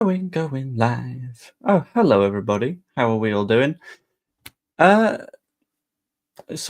Going live. Oh, hello everybody. How are we all doing? Sort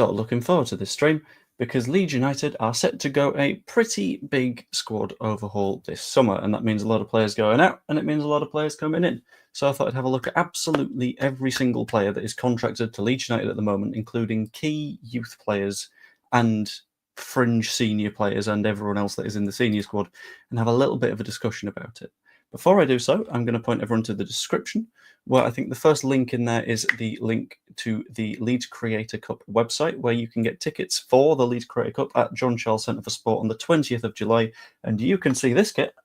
of looking forward to this stream because Leeds United are set to go a pretty big squad overhaul this summer, and that means a lot of players going out and it means a lot of players coming in. So I thought I'd have a look at absolutely every single player that is contracted to Leeds United at the moment, including key youth players and fringe senior players and everyone else that is in the senior squad, and have a little bit of a discussion about it. Before I do so, I'm going to point everyone to the description, where I think the first link in there is the link to the Leeds Creator Cup website, where you can get tickets for the Leeds Creator Cup at John Charles Centre for Sport on the 20th of July. And you can see this kit.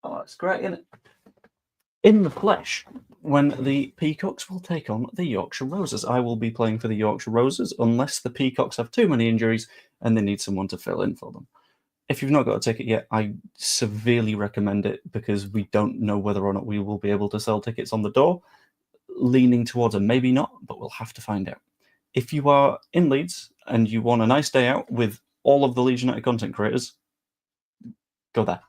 Oh, that's great, isn't it? In the flesh, when the Peacocks will take on the Yorkshire Roses. I will be playing for the Yorkshire Roses unless the Peacocks have too many injuries and they need someone to fill in for them. If you've not got a ticket yet, I severely recommend it because we don't know whether or not we will be able to sell tickets on the door. Leaning towards a maybe not, but we'll have to find out. If you are in Leeds and you want a nice day out with all of the Leeds United content creators, go there.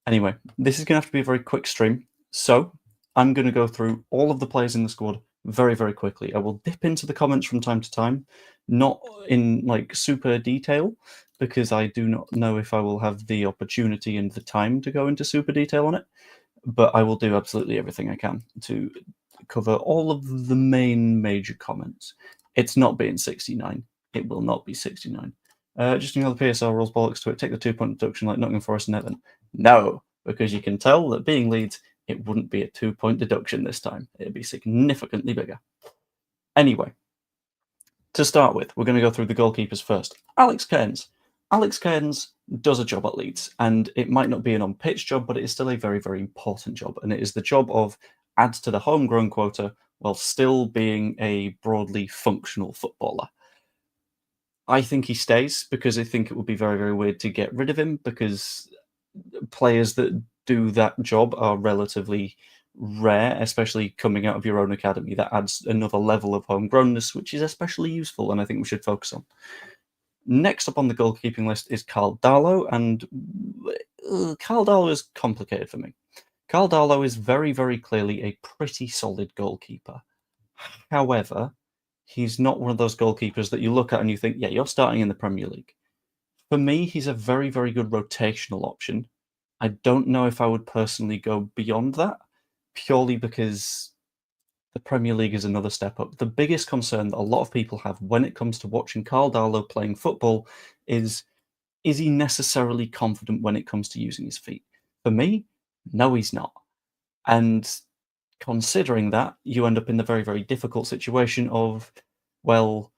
Anyway, this is going to have to be a very quick stream, so I'm going to go through all of the players in the squad very, very quickly. I will dip into the comments from time to time, not in like super detail, because I do not know if I will have the opportunity and the time to go into super detail on it, but I will do absolutely everything I can to cover all of the main major comments. It's not being 69. It will not be 69. Just another PSL rules bollocks to it. Take the 2-point deduction like Nottingham Forest and Everton. No, because you can tell that being Leeds, it wouldn't be a 2-point deduction this time. It'd be significantly bigger. Anyway, to start with, we're going to go through the goalkeepers first. Alex Cairns. Alex Cairns does a job at Leeds, and it might not be an on-pitch job, but it is still a very, very important job, and it is the job of adds to the homegrown quota while still being a broadly functional footballer. I think he stays because I think it would be very, very weird to get rid of him because players that do that job are relatively rare, especially coming out of your own academy. That adds another level of homegrownness, which is especially useful, and I think we should focus on. Next up on the goalkeeping list is Carl Darlow, and Carl Darlow is complicated for me. Carl Darlow is very, very clearly a pretty solid goalkeeper. However, he's not one of those goalkeepers that you look at and you think, yeah, you're starting in the Premier League. For me, he's a very, very good rotational option. I don't know if I would personally go beyond that, purely because the Premier League is another step up. The biggest concern that a lot of people have when it comes to watching Carl Darlow playing football is he necessarily confident when it comes to using his feet? For me, no, he's not. And considering that, you end up in the very, very difficult situation of, well,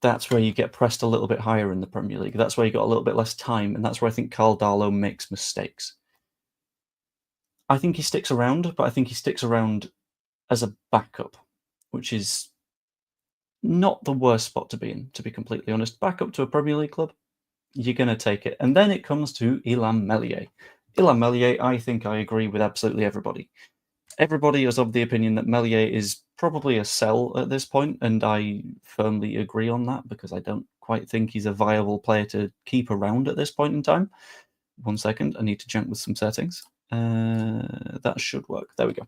that's where you get pressed a little bit higher in the Premier League. That's where you got a little bit less time, and that's where I think Carl Darlow makes mistakes. I think he sticks around, but I think he sticks around as a backup, which is not the worst spot to be in, to be completely honest. Backup to a Premier League club, you're going to take it. And then it comes to Ilham Meslier. Ilham Meslier, I think I agree with absolutely everybody. Everybody is of the opinion that Meslier is probably a sell at this point, and I firmly agree on that because I don't quite think he's a viable player to keep around at this point in time. 1 second, I need to jump with some settings. That should work. There we go.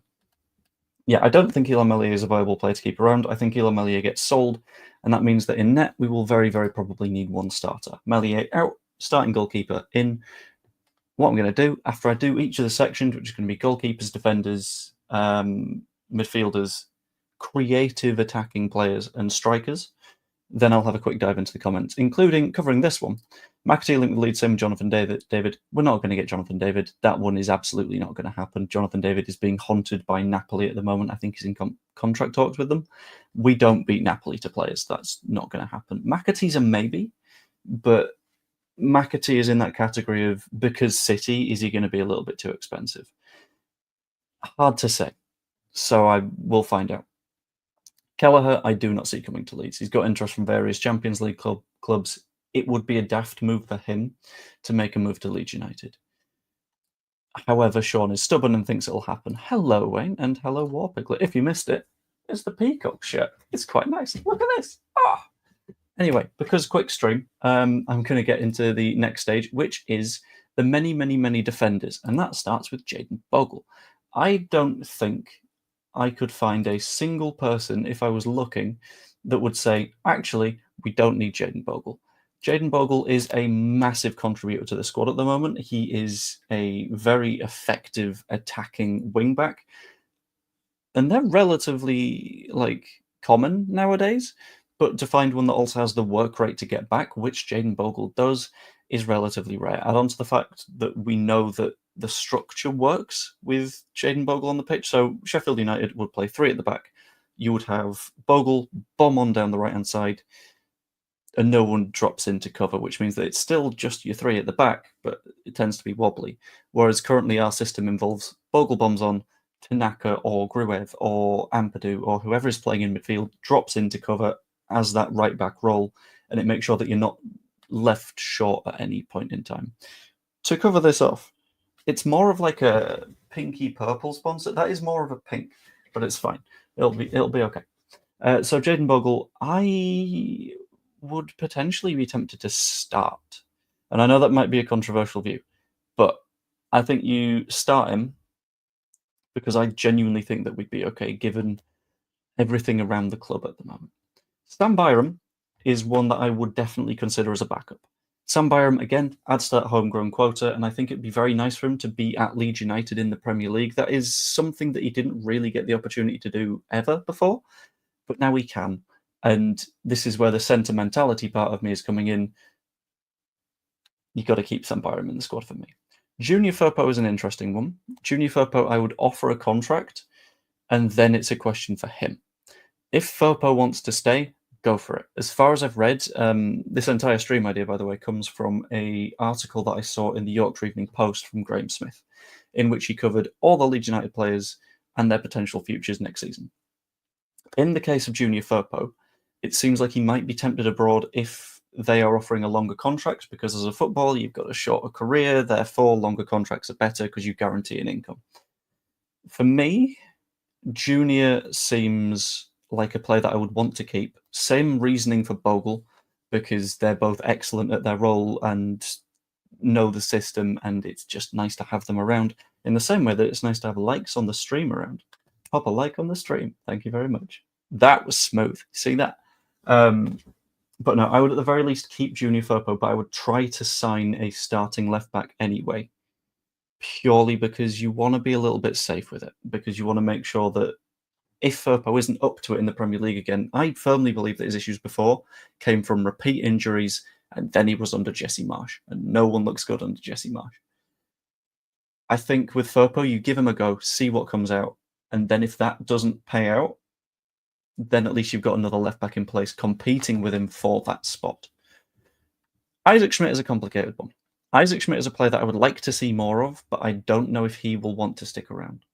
Yeah, I don't think Ilham Meslier is a viable player to keep around. I think Ilham Meslier gets sold, and that means that in net we will very, very probably need one starter. Meslier out, starting goalkeeper in. What I'm going to do after I do each of the sections, which is going to be goalkeepers, defenders, midfielders, creative attacking players, and strikers, then I'll have a quick dive into the comments, including covering this one. McAtee linked with Leeds, same with Jonathan David. We're not going to get Jonathan David. That one is absolutely not going to happen. Jonathan David is being haunted by Napoli at the moment. I think he's in contract talks with them. We don't beat Napoli to players. That's not going to happen. McAtee's a maybe, but McAtee is in that category of because City, is he going to be a little bit too expensive? Hard to say. So I will find out. Kelleher, I do not see coming to Leeds. He's got interest from various Champions League clubs. It would be a daft move for him to make a move to Leeds United. However, Sean is stubborn and thinks it'll happen. Hello, Wayne, and hello, Warpiglet. If you missed it, it's the Peacock shirt. It's quite nice. Look at this. Oh, Anyway, because quick stream, I'm going to get into the next stage, which is the many, many, many defenders, and that starts with Jayden Bogle. I don't think I could find a single person, if I was looking, that would say, actually, we don't need Jayden Bogle. Jayden Bogle is a massive contributor to the squad at the moment. He is a very effective attacking wingback, and they're relatively common nowadays. But to find one that also has the work rate to get back, which Jayden Bogle does, is relatively rare. Add on to the fact that we know that the structure works with Jayden Bogle on the pitch. So Sheffield United would play three at the back. You would have Bogle bomb on down the right-hand side, and no one drops into cover, which means that it's still just your three at the back, but it tends to be wobbly. Whereas currently our system involves Bogle bombs on, Tanaka or Gruev or Ampadu or whoever is playing in midfield drops into cover as that right back role, and it makes sure that you're not left short at any point in time. To cover this off, it's more of like a pinky purple sponsor. That is more of a pink, but it's fine. It'll be okay. So Jayden Bogle, I would potentially be tempted to start, and I know that might be a controversial view, but I think you start him because I genuinely think that we'd be okay given everything around the club at the moment. Sam Byram is one that I would definitely consider as a backup. Sam Byram, again, adds to that homegrown quota, and I think it'd be very nice for him to be at Leeds United in the Premier League. That is something that he didn't really get the opportunity to do ever before, but now he can. And this is where the sentimentality part of me is coming in. You've got to keep Sam Byram in the squad for me. Junior Firpo is an interesting one. Junior Firpo, I would offer a contract, and then it's a question for him. If Firpo wants to stay, go for it. As far as I've read, this entire stream idea, by the way, comes from an article that I saw in the Yorkshire Evening Post from Graham Smith, in which he covered all the Leeds United players and their potential futures next season. In the case of Junior Firpo, it seems like he might be tempted abroad if they are offering a longer contract, because as a footballer, you've got a shorter career, therefore longer contracts are better because you guarantee an income. For me, Junior seems like a player that I would want to keep. Same reasoning for Bogle, because they're both excellent at their role and know the system, and it's just nice to have them around in the same way that it's nice to have likes on the stream around. Pop a like on the stream. Thank you very much. That was smooth. See that? But no, I would at the very least keep Junior Firpo, but I would try to sign a starting left back anyway, purely because you want to be a little bit safe with it, because you want to make sure that if Firpo isn't up to it in the Premier League again, I firmly believe that his issues before came from repeat injuries, and then he was under Jesse Marsh, and no one looks good under Jesse Marsh. I think with Firpo, you give him a go, see what comes out, and then if that doesn't pay out, then at least you've got another left back in place competing with him for that spot. Isaac Schmidt is a complicated one. Isaac Schmidt is a player that I would like to see more of, but I don't know if he will want to stick around.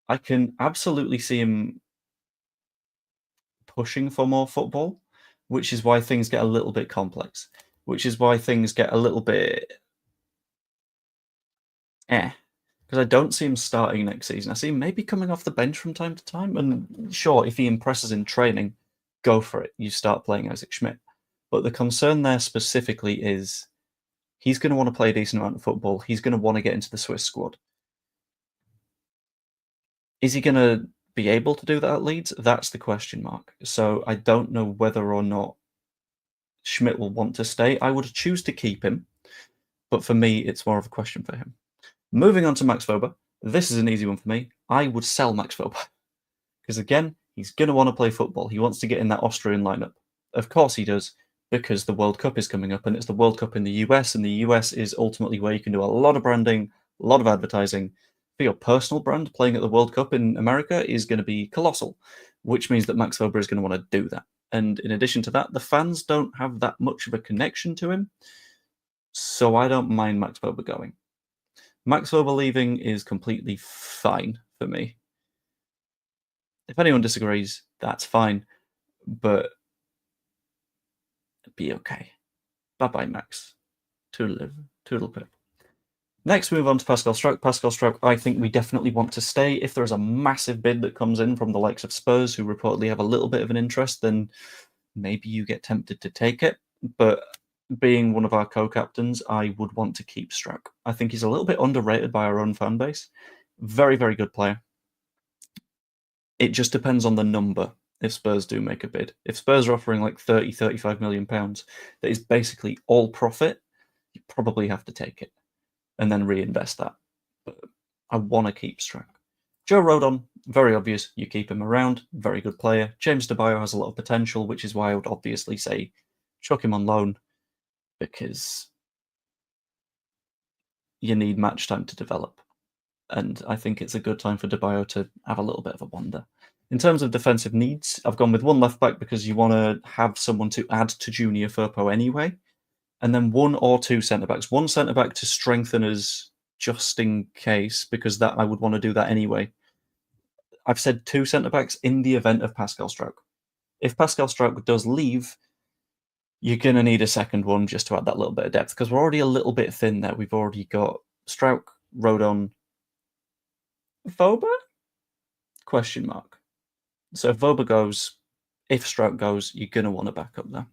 I can absolutely see him pushing for more football, which is why things get a little bit complex, which is why things get a little bit because I don't see him starting next season. I see him maybe coming off the bench from time to time, and sure, if he impresses in training, go for it. You start playing Isaac Schmidt. But the concern there specifically is he's going to want to play a decent amount of football. He's going to want to get into the Swiss squad. Is he going to be able to do that at Leeds? That's the question mark. So I don't know whether or not Schmidt will want to stay. I would choose to keep him, but for me, it's more of a question for him. Moving on to Max Fober. This is an easy one for me. I would sell Max Fober. Because again, he's going to want to play football. He wants to get in that Austrian lineup. Of course he does, because the World Cup is coming up, and it's the World Cup in the US, and the US is ultimately where you can do a lot of branding, a lot of advertising. For your personal brand, playing at the World Cup in America is going to be colossal, which means that Max Fober is going to want to do that. And in addition to that, the fans don't have that much of a connection to him, so I don't mind Max Fober going. Max Fober leaving is completely fine for me. If anyone disagrees, that's fine, but be okay. Bye-bye, Max. Toodle pip. Next, we move on to Pascal Struck. Pascal Struck, I think we definitely want to stay. If there is a massive bid that comes in from the likes of Spurs, who reportedly have a little bit of an interest, then maybe you get tempted to take it. But being one of our co-captains, I would want to keep Struck. I think he's a little bit underrated by our own fan base. Very, very good player. It just depends on the number if Spurs do make a bid. If Spurs are offering like 30, 35 million pounds, that is basically all profit, you probably have to take it and then reinvest that. But I want to keep Struck. Joe Rodon, very obvious, you keep him around, very good player. James DeBio has a lot of potential, which is why I would obviously say chuck him on loan, because you need match time to develop. And I think it's a good time for DeBio to have a little bit of a wander. In terms of defensive needs, I've gone with one left back because you want to have someone to add to Junior Firpo anyway, and then one or two centre backs. One centre back to strengthen us just in case, because that I would want to do that anyway. I've said two centre backs in the event of Pascal Struijk. If Pascal Struijk does leave, you're going to need a second one just to add that little bit of depth, because we're already a little bit thin there. We've already got Struijk, Rodon, Voba? Question mark. So if Voba goes, if Struijk goes, you're going to want to back up there.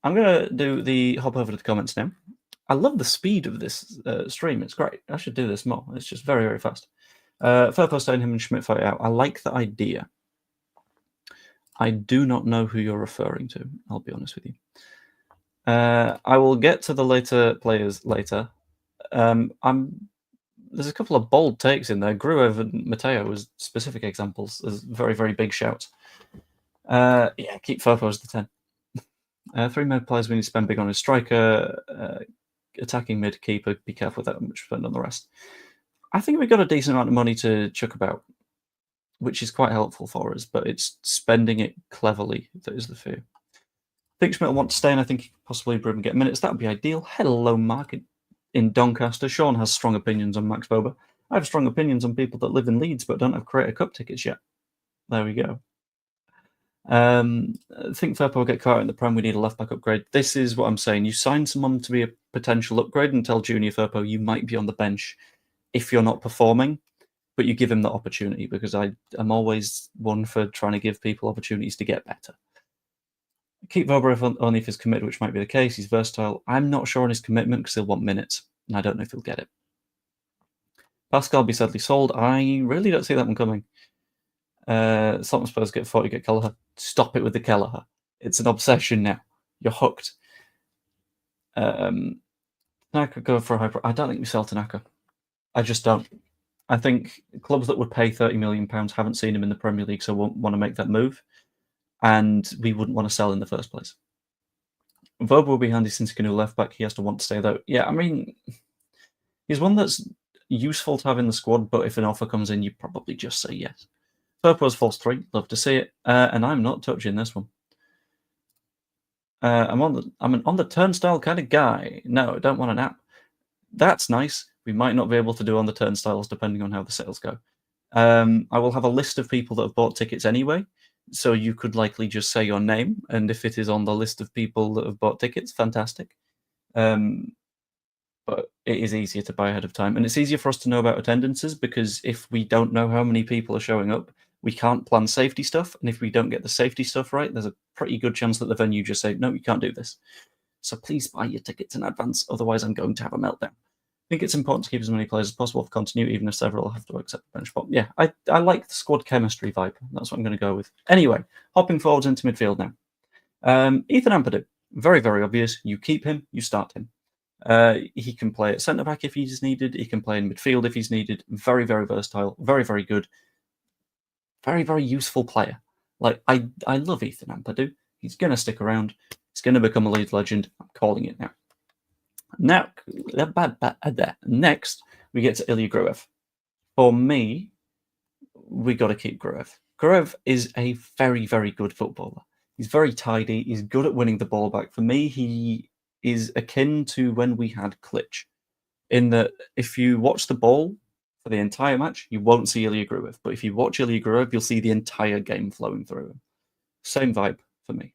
I'm going to do the hop over to the comments now. I love the speed of this stream. It's great. I should do this more. It's just very, very fast. Firpo staying him and Schmidt fight out. I like the idea. I do not know who you're referring to. I'll be honest with you. I will get to the later players later. There's a couple of bold takes in there. Gruev and Matteo as specific examples. There's very, very big shouts. Yeah, keep Firpo as the 10. 3 mid players we need to spend big on his striker, attacking mid, keeper. Be careful with that much spend on the rest. I think we've got a decent amount of money to chuck about, which is quite helpful for us, but it's spending it cleverly that is the fear. I think Schmidt will want to stay, and I think he could possibly improve and get minutes. That would be ideal. Hello, Mark in Doncaster. Sean has strong opinions on Max Boba. I have strong opinions on people that live in Leeds but don't have Creator Cup tickets yet. There we go. I think Firpo will get caught in the Prem. We need a left-back upgrade. This is what I'm saying. You sign someone to be a potential upgrade and tell Junior Firpo you might be on the bench if you're not performing, but you give him the opportunity, because I'm always one for trying to give people opportunities to get better. Keep Voba only if he's committed, which might be the case. He's versatile. I'm not sure on his commitment because he'll want minutes, and I don't know if he'll get it. Pascal be sadly sold. I really don't see that one coming. Something Spurs get 40, get Kelleher. Stop it with the Kelleher. It's an obsession now. You're hooked. Tanaka go for a high. I don't think we sell Tanaka. I just don't. I think clubs that would pay £30 million haven't seen him in the Premier League, so won't want to make that move. And we wouldn't want to sell in the first place. Voba will be handy since he can do left back. He has to want to stay though. Yeah, I mean, he's one that's useful to have in the squad, but if an offer comes in, you probably just say yes. Firpo's false 3, love to see it, and I'm not touching this one. I'm an on the turnstile kind of guy. No, I don't want an app. That's nice. We might not be able to do on the turnstiles depending on how the sales go. I will have a list of people that have bought tickets anyway, so you could likely just say your name, and if it is on the list of people that have bought tickets, fantastic. But it is easier to buy ahead of time, and it's easier for us to know about attendances, because if we don't know how many people are showing up, we can't plan safety stuff, and if we don't get the safety stuff right, there's a pretty good chance that the venue just say, no, you can't do this. So please buy your tickets in advance, otherwise I'm going to have a meltdown. I think it's important to keep as many players as possible for continuity, even if several have to accept the bench spot. Yeah, I like the squad chemistry vibe. That's what I'm going to go with. Anyway, hopping forwards into midfield now. Ethan Ampadu, very, very obvious. You keep him, you start him. He can play at centre-back if he's needed. He can play in midfield if he's needed. Very, very versatile. Very, very good. Very, very useful player. Like, I love Ethan Ampadu. He's going to stick around. He's going to become a Leeds legend. I'm calling it now. Next, we get to Ilya Gruev. For me, we got to keep Gruev. Gruev is a very, very good footballer. He's very tidy. He's good at winning the ball back. For me, he is akin to when we had Klitsch, in that if you watch the ball for the entire match, you won't see Ilya Gruev. But if you watch Ilya Gruev, you'll see the entire game flowing through him. Same vibe for me.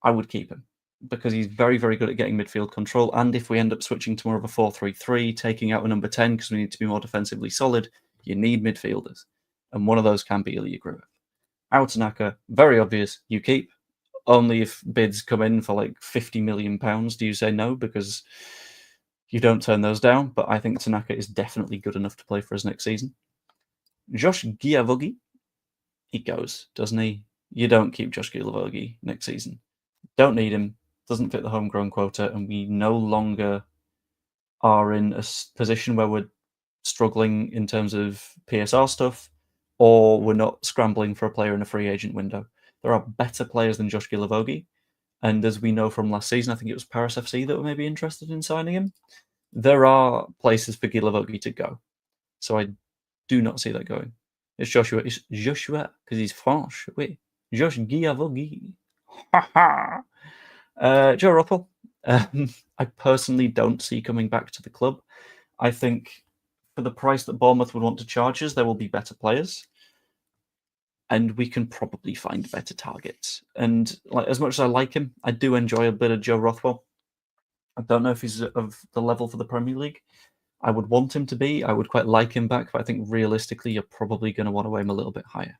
I would keep him, because he's very, very good at getting midfield control. And if we end up switching to more of a 4-3-3, taking out a number 10 because we need to be more defensively solid, you need midfielders. And one of those can be Ilya Gruev. Tanaka, very obvious, you keep. only if bids come in for like £50 million do you say no, because you don't turn those down. But I think Tanaka is definitely good enough to play for us next season. Josh Giavogi, he goes, doesn't he? You don't keep Josh Giavogi next season. Don't need him. Doesn't fit the homegrown quota, and we no longer are in a position where we're struggling in terms of PSR stuff, or we're not scrambling for a player in a free agent window. There are better players than Josh Giavogi, and as we know from last season, I think it was Paris FC that were maybe interested in signing him. There are places for Giavogi to go, so I do not see that going. It's Joshua. It's Joshua because he's French. Wait, Josh Giavogi. Ha ha. Joe Rothwell, I personally don't see coming back to the club. I think for the price that Bournemouth would want to charge us, there will be better players, and we can probably find better targets. And like, as much as I like him, I do enjoy a bit of Joe Rothwell. I don't know if he's of the level for the Premier League. I would want him to be. I would quite like him back, but I think realistically, you're probably going to want to aim a little bit higher.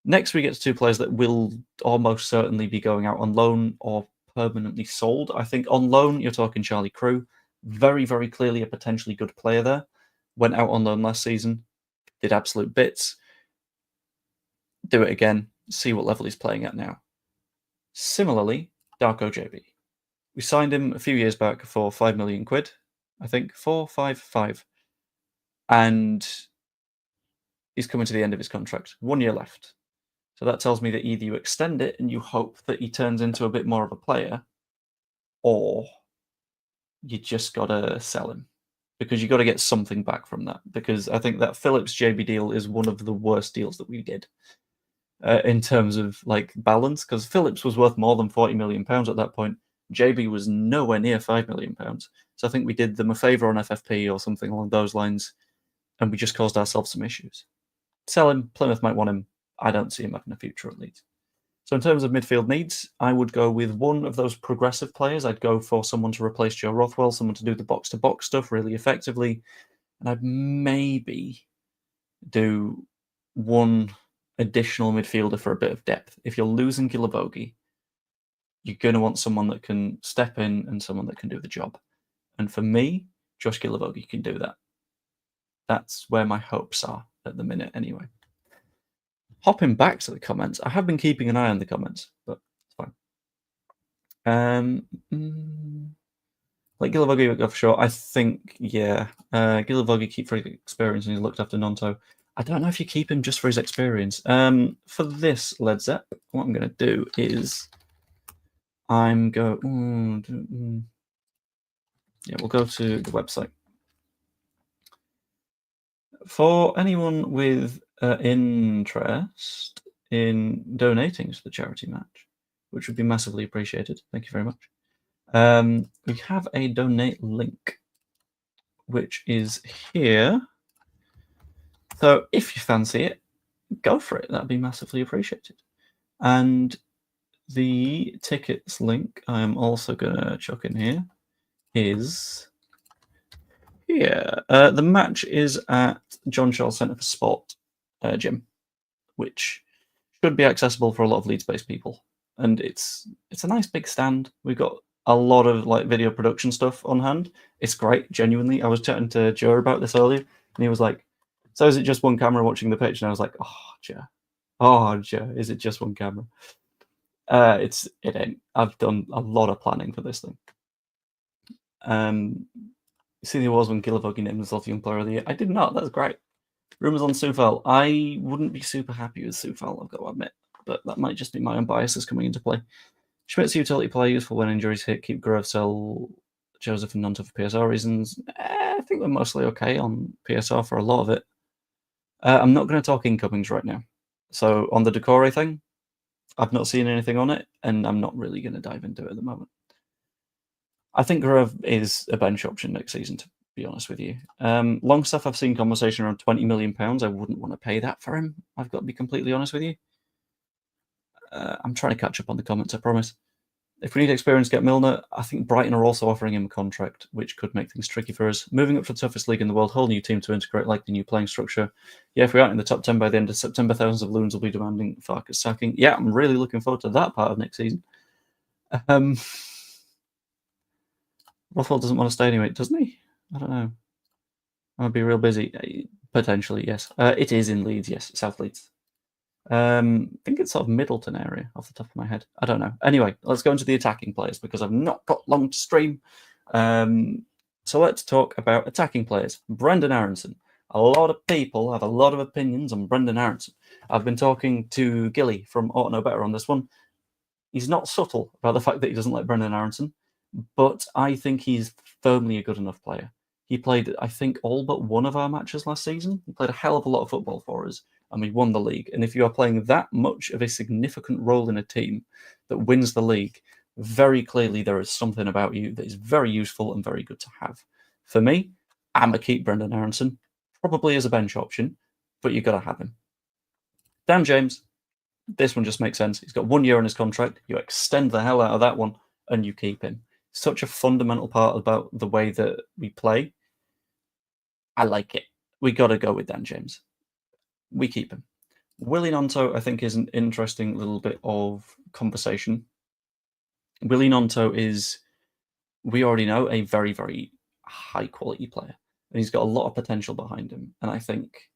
Next, we get to two players that will almost certainly be going out on loan or permanently sold. I think on loan, you're talking Charlie Crew. Very, very clearly a potentially good player there. Went out on loan last season, did absolute bits. Do it again, see what level he's playing at now. Similarly, Darko JB. We signed him a few years back for £5 million, I think, 4, 5, 5. And he's coming to the end of his contract. 1 year left. So that tells me that either you extend it and you hope that he turns into a bit more of a player, or you just got to sell him, because you got to get something back from that. Because I think that Phillips JB deal is one of the worst deals that we did in terms of like balance, because Phillips was worth more than £40 million at that point. JB was nowhere near £5 million. So I think we did them a favour on FFP or something along those lines, and we just caused ourselves some issues. Sell him. Plymouth might want him. I don't see him having a future at Leeds. So in terms of midfield needs, I would go with one of those progressive players. I'd go for someone to replace Joe Rothwell, someone to do the box-to-box stuff really effectively. And I'd maybe do one additional midfielder for a bit of depth. If you're losing Giavogi, you're going to want someone that can step in and someone that can do the job. And for me, Josh Giavogi can do that. That's where my hopes are at the minute anyway. Hopping back to the comments, I have been keeping an eye on the comments, but it's fine. Like Giavogi go for sure. I think, yeah. Giavogi keep for his experience and he's looked after Nonto. I don't know if you keep him just for his experience. For this Led Zepp, what I'm going to do is we'll go to the website. For anyone with interest in donating to the charity match, which would be massively appreciated, thank you very much. We have a donate link, which is here. So if you fancy it, go for it. That'd be massively appreciated. And the tickets link I'm also going to chuck in here is here. The match is at John Charles Centre for Sport gym, which should be accessible for a lot of Leeds-based people. And it's a nice big stand. We've got a lot of like video production stuff on hand. It's great, genuinely. I was chatting to Joe about this earlier, and he was like, "So is it just one camera watching the pitch?" And I was like, "Oh, Joe, is it just one camera?" It ain't. I've done a lot of planning for this thing. You see the awards when Giavogi named himself Young Player of the Year. I did not. That's great. Rumours on Soufal. I wouldn't be super happy with Soufal, I've got to admit, but that might just be my own biases coming into play. Schmidt's a utility player, useful when injuries hit. Keep Grove, sell Joseph and Nonto for PSR reasons. I think we're mostly okay on PSR for a lot of it. I'm not going to talk incomings right now. So on the Decore thing, I've not seen anything on it, and I'm not really going to dive into it at the moment. I think Grove is a bench option next season, to be honest with you. Longstaff, I've seen conversation around £20 million. I wouldn't want to pay that for him. I've got to be completely honest with you. I'm trying to catch up on the comments, I promise. If we need experience, get Milner. I think Brighton are also offering him a contract, which could make things tricky for us. Moving up to the toughest league in the world, whole new team to integrate, like the new playing structure. Yeah, if we aren't in the top 10 by the end of September, thousands of loons will be demanding Farkas sacking. Yeah, I'm really looking forward to that part of next season. Rothwell doesn't want to stay anyway, doesn't he? I don't know. I'll be real busy. Potentially, yes. It is in Leeds, yes, South Leeds. I think it's sort of Middleton area off the top of my head. I don't know. Anyway, let's go into the attacking players because I've not got long to stream. So let's talk about attacking players. Brendan Aronson. A lot of people have a lot of opinions on Brendan Aronson. I've been talking to Gilly from Ought to Know Better on this one. He's not subtle about the fact that he doesn't like Brendan Aronson, but I think he's firmly a good enough player. He played, I think, all but one of our matches last season. He played a hell of a lot of football for us, and we won the league. And if you are playing that much of a significant role in a team that wins the league, very clearly there is something about you that is very useful and very good to have. For me, I'm going to keep Brendan Aronson, probably as a bench option, but you've got to have him. Dan James, this one just makes sense. He's got 1 year on his contract. You extend the hell out of that one, and you keep him. Such a fundamental part about the way that we play. I like it. We got to go with Dan James. We keep him. Willie Nonto, I think, is an interesting little bit of conversation. Willie Nonto is, we already know, a very, very high-quality player. And he's got a lot of potential behind him. And I think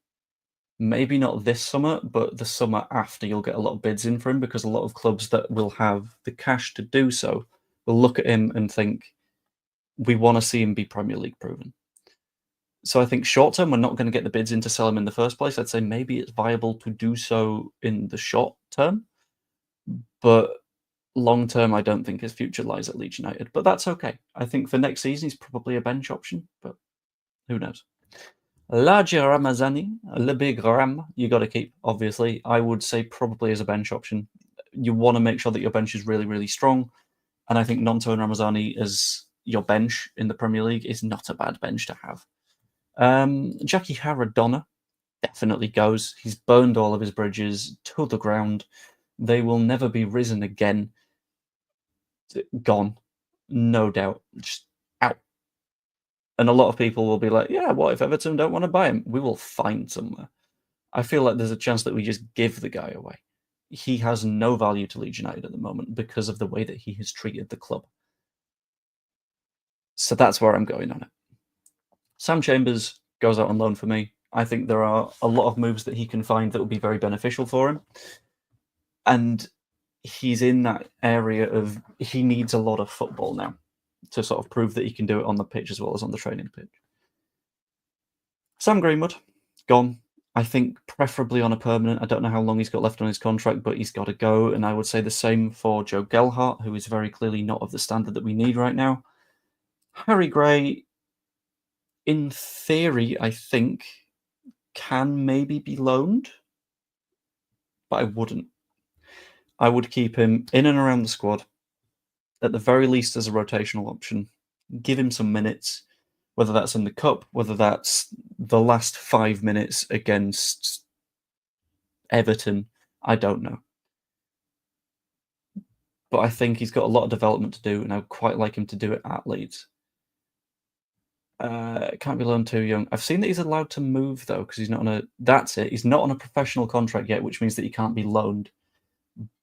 maybe not this summer, but the summer after, you'll get a lot of bids in for him because a lot of clubs that will have the cash to do so will look at him and think, we want to see him be Premier League proven. So I think short term, we're not going to get the bids in to sell him in the first place. I'd say maybe it's viable to do so in the short term. But long term, I don't think his future lies at Leeds United. But that's okay. I think for next season, he's probably a bench option, but who knows? Laji Ramazani, Le Big Ram, you got to keep, obviously. I would say probably as a bench option. You want to make sure that your bench is really, really strong. And I think Nonto and Ramazani as your bench in the Premier League is not a bad bench to have. Jackie Haradonna definitely goes. He's burned all of his bridges to the ground. They will never be risen again. Gone. No doubt. Just out. And a lot of people will be like, yeah, what if Everton don't want to buy him? We will find somewhere. I feel like there's a chance that we just give the guy away. He has no value to Leeds United at the moment because of the way that he has treated the club. So that's where I'm going on it. Sam Chambers goes out on loan for me. I think there are a lot of moves that he can find that will be very beneficial for him. And he's in that area of he needs a lot of football now to sort of prove that he can do it on the pitch as well as on the training pitch. Sam Greenwood, gone. I think preferably on a permanent. I don't know how long he's got left on his contract, but he's got to go. And I would say the same for Joe Gelhardt, who is very clearly not of the standard that we need right now. Harry Gray, in theory, I think, can maybe be loaned, but I wouldn't. I would keep him in and around the squad, at the very least as a rotational option. Give him some minutes, whether that's in the cup, whether that's the last 5 minutes against Everton, I don't know. But I think he's got a lot of development to do, and I would quite like him to do it at Leeds. Can't be loaned too young. I've seen that he's allowed to move, though, because he's not on a... That's it. He's not on a professional contract yet, which means that he can't be loaned.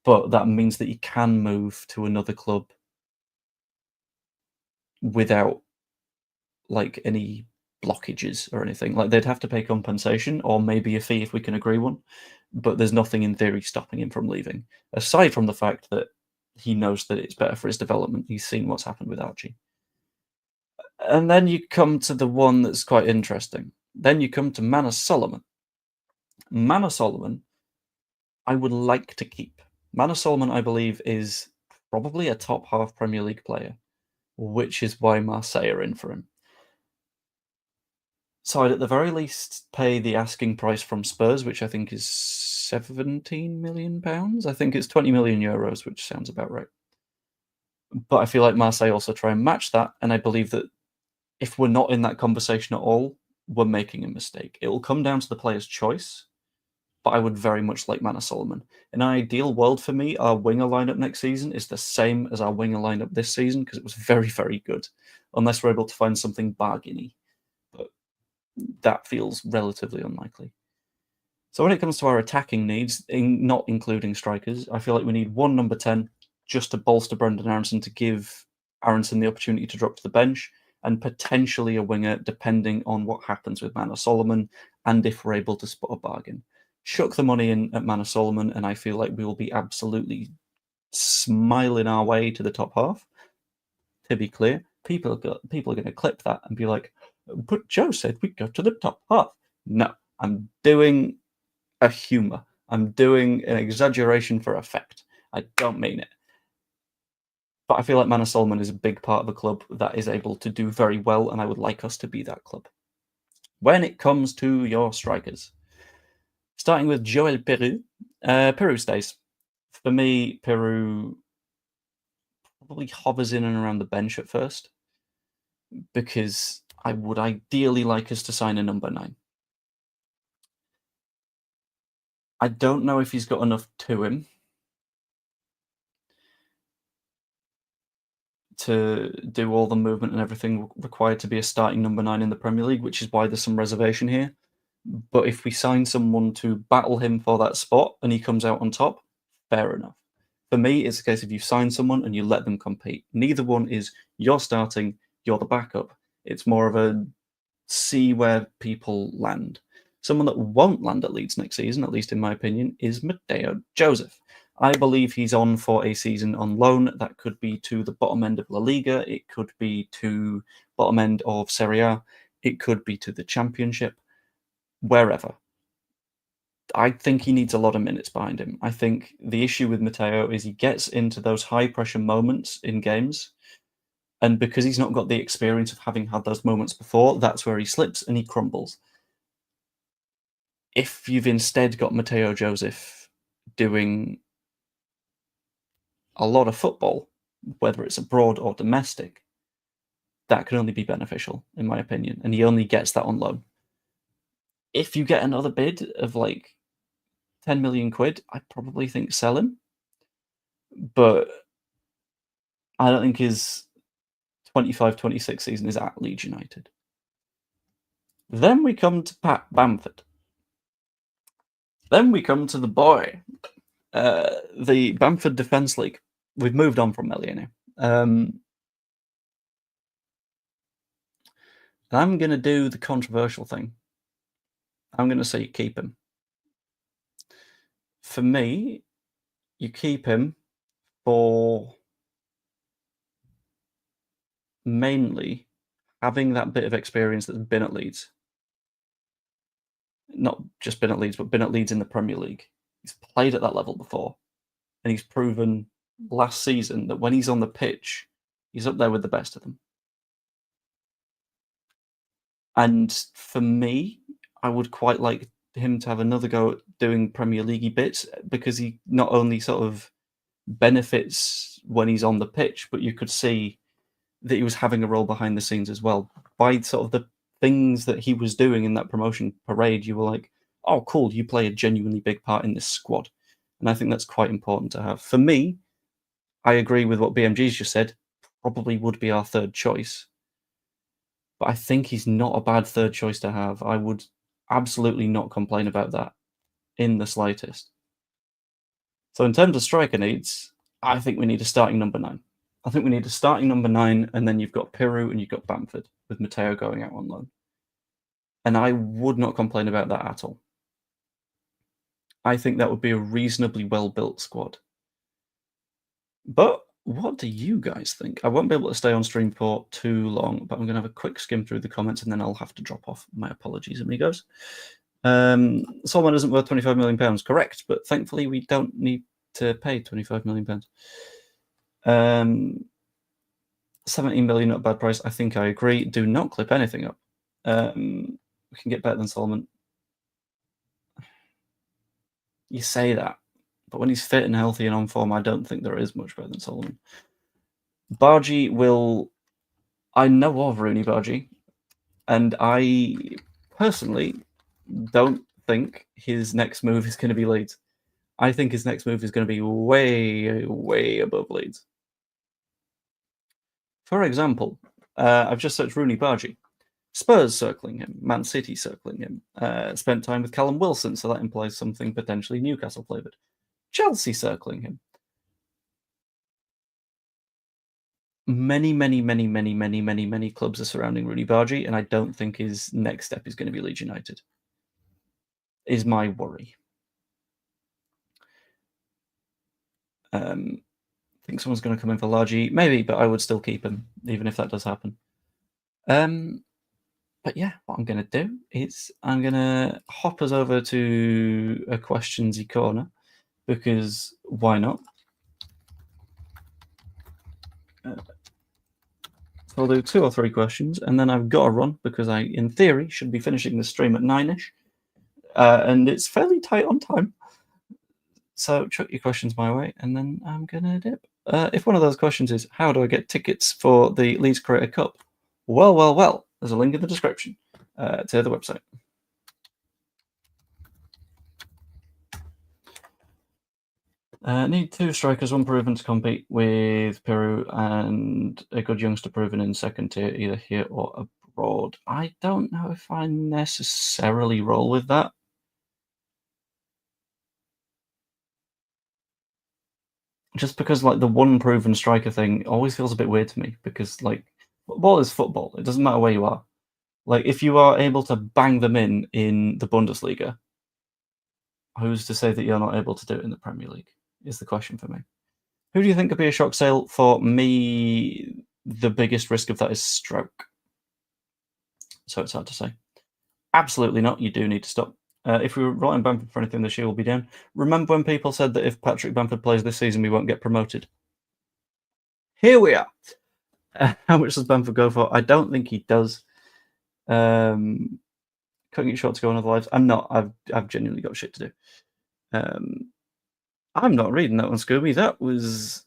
But that means that he can move to another club without, like, any blockages or anything. Like, they'd have to pay compensation or maybe a fee if we can agree one. But there's nothing in theory stopping him from leaving, aside from the fact that he knows that it's better for his development. He's seen what's happened with Archie. And then you come to the one that's quite interesting. Then you come to Manor Solomon. Manor Solomon, I would like to keep. Manor Solomon, I believe, is probably a top half Premier League player, which is why Marseille are in for him. So I'd at the very least pay the asking price from Spurs, which I think is £17 million. I think it's 20 million euros, which sounds about right. But I feel like Marseille also try and match that, and I believe that if we're not in that conversation at all, we're making a mistake. It will come down to the player's choice, but I would very much like Manor Solomon. In an ideal world for me, our winger lineup next season is the same as our winger lineup this season because it was very, very good, unless we're able to find something bargainy. But that feels relatively unlikely. So when it comes to our attacking needs, not including strikers, I feel like we need one number 10 just to bolster Brendan Aronson to give Aronson the opportunity to drop to the bench, and potentially a winger depending on what happens with Manor Solomon and if we're able to spot a bargain. Chuck the money in at Manor Solomon, and I feel like we will be absolutely smiling our way to the top half. To be clear, people are going to clip that and be like, "But Joe said we'd go to the top half." No, I'm doing a humour. I'm doing an exaggeration for effect. I don't mean it. But I feel like Manor Solomon is a big part of a club that is able to do very well, and I would like us to be that club. When it comes to your strikers, starting with Joel Peru, Peru stays. For me, Peru probably hovers in and around the bench at first, because I would ideally like us to sign a number 9. I don't know if he's got enough to him to do all the movement and everything required to be a starting number 9 in the Premier League, which is why there's some reservation here. But if we sign someone to battle him for that spot and he comes out on top, fair enough. For me, it's a case of you sign someone and you let them compete. Neither one is you're starting, you're the backup. It's more of a see where people land. Someone that won't land at Leeds next season, at least in my opinion, is Mateo Joseph. I believe he's on for a season on loan. That could be to the bottom end of La Liga. It could be to bottom end of Serie A. It could be to the Championship. Wherever. I think he needs a lot of minutes behind him. I think the issue with Mateo is he gets into those high pressure moments in games, and because he's not got the experience of having had those moments before, that's where he slips and he crumbles. If you've instead got Mateo Joseph doing a lot of football, whether it's abroad or domestic, that can only be beneficial, in my opinion, and he only gets that on loan. If you get another bid of like 10 million quid, I probably think sell him. But I don't think his 25-26 season is at Leeds United. Then we come to Pat Bamford. Then we come to the boy, the Bamford Defence League. We've moved on from Melier now. I'm going to do the controversial thing. I'm going to say you keep him. For me, you keep him for mainly having that bit of experience that's been at Leeds. Not just been at Leeds, but been at Leeds in the Premier League. He's played at that level before, and he's proven last season that when he's on the pitch, he's up there with the best of them. And for me, I would quite like him to have another go at doing Premier League bits, because he not only sort of benefits when he's on the pitch, but you could see that he was having a role behind the scenes as well. By sort of the things that he was doing in that promotion parade, you were like, oh, cool, you play a genuinely big part in this squad. And I think that's quite important to have. For me, I agree with what BMG's just said, probably would be our third choice. But I think he's not a bad third choice to have. I would absolutely not complain about that in the slightest. So in terms of striker needs, I think we need a starting number 9. I think we need a starting number 9, and then you've got Peru and you've got Bamford, with Mateo going out on loan. And I would not complain about that at all. I think that would be a reasonably well-built squad. But what do you guys think? I won't be able to stay on stream for too long, but I'm going to have a quick skim through the comments and then I'll have to drop off. My apologies, amigos. Solomon isn't worth £25 million, correct, but thankfully we don't need to pay £25 million. 17 million, not a bad price. I think I agree. Do not clip anything up. We can get better than Solomon. You say that, but when he's fit and healthy and on form, I don't think there is much better than Solomon. Bargy will... I know of Rooney Bargy, and I personally don't think his next move is going to be Leeds. I think his next move is going to be way, way above Leeds. For example, I've just searched Rooney Bargy. Spurs circling him, Man City circling him, spent time with Callum Wilson, so that implies something potentially Newcastle flavoured. Chelsea circling him. Many clubs are surrounding Rooney Bargy, and I don't think his next step is going to be Leeds United. Is my worry. I think someone's going to come in for Largy, maybe, but I would still keep him, even if that does happen. But yeah, what I'm going to do is I'm going to hop us over to a questionsy corner, because why not? So I'll do 2 or 3 questions, and then I've got to run, because I, in theory, should be finishing the stream at 9ish, and it's fairly tight on time. So chuck your questions my way, and then I'm going to dip. If one of those questions is, how do I get tickets for the Leeds Creator Cup? Well, there's a link in the description to the website. Need 2 strikers, 1 proven to compete with Peru, and a good youngster proven in second tier, either here or abroad. I don't know if I necessarily roll with that. Just because, like, the 1 proven striker thing always feels a bit weird to me, because, like, football is football. It doesn't matter where you are. Like, if you are able to bang them in the Bundesliga, who's to say that you're not able to do it in the Premier League, is the question for me. Who do you think could be a shock sale? For me, the biggest risk of that is Stroke. So it's hard to say. Absolutely not. You do need to stop. If we were writing Bamford for anything this year, we'll be down. Remember when people said that if Patrick Bamford plays this season, we won't get promoted? Here we are. How much does Bamford go for? I don't think he does. Cutting it short to go on other lives. I'm not. I've genuinely got shit to do. I'm not reading that one, Scooby. That was...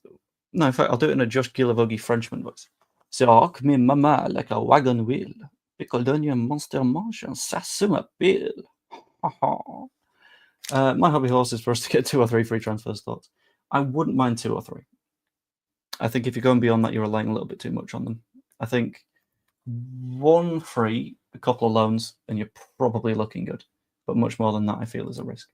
No, in fact, I'll do it in a Josh Gilavogi Frenchman voice. Ça rock me mama like a wagon wheel. Pickle onion monster mansion. Ça se m'appelle. My hobby horse is for us to get 2 or 3 free transfers thoughts. I wouldn't mind 2 or 3. I think if you're going beyond that, you're relying a little bit too much on them. I think 1 free, a couple of loans, and you're probably looking good. But much more than that, I feel, is a risk.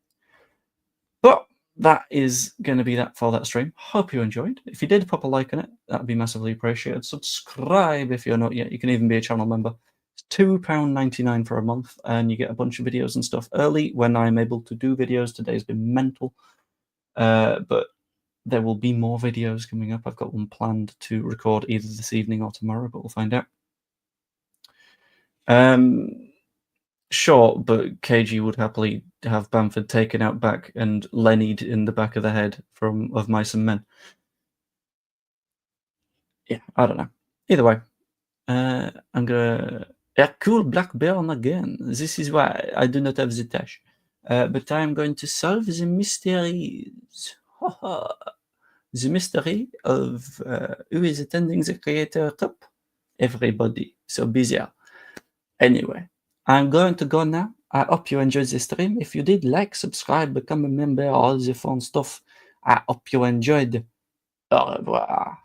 But that is going to be that for that stream. Hope you enjoyed. If you did, pop a like on it. That would be massively appreciated. Subscribe if you're not yet. You can even be a channel member. It's £2.99 for a month, and you get a bunch of videos and stuff early when I'm able to do videos. Today's been mental. But there will be more videos coming up. I've got one planned to record either this evening or tomorrow, but we'll find out. Sure, but KG would happily have Bamford taken out back and Lennied in the back of the head of Mice and Men. Yeah, I don't know. Either way, I'm gonna... Cool Blackburn again. This is why I do not have the dash. But I'm going to solve the mysteries. The mystery of who is attending the Creator Cup. Everybody. So bizarre. Anyway, I'm going to go now. I hope you enjoyed the stream. If you did, like, subscribe, become a member, all the fun stuff. I hope you enjoyed. Au revoir.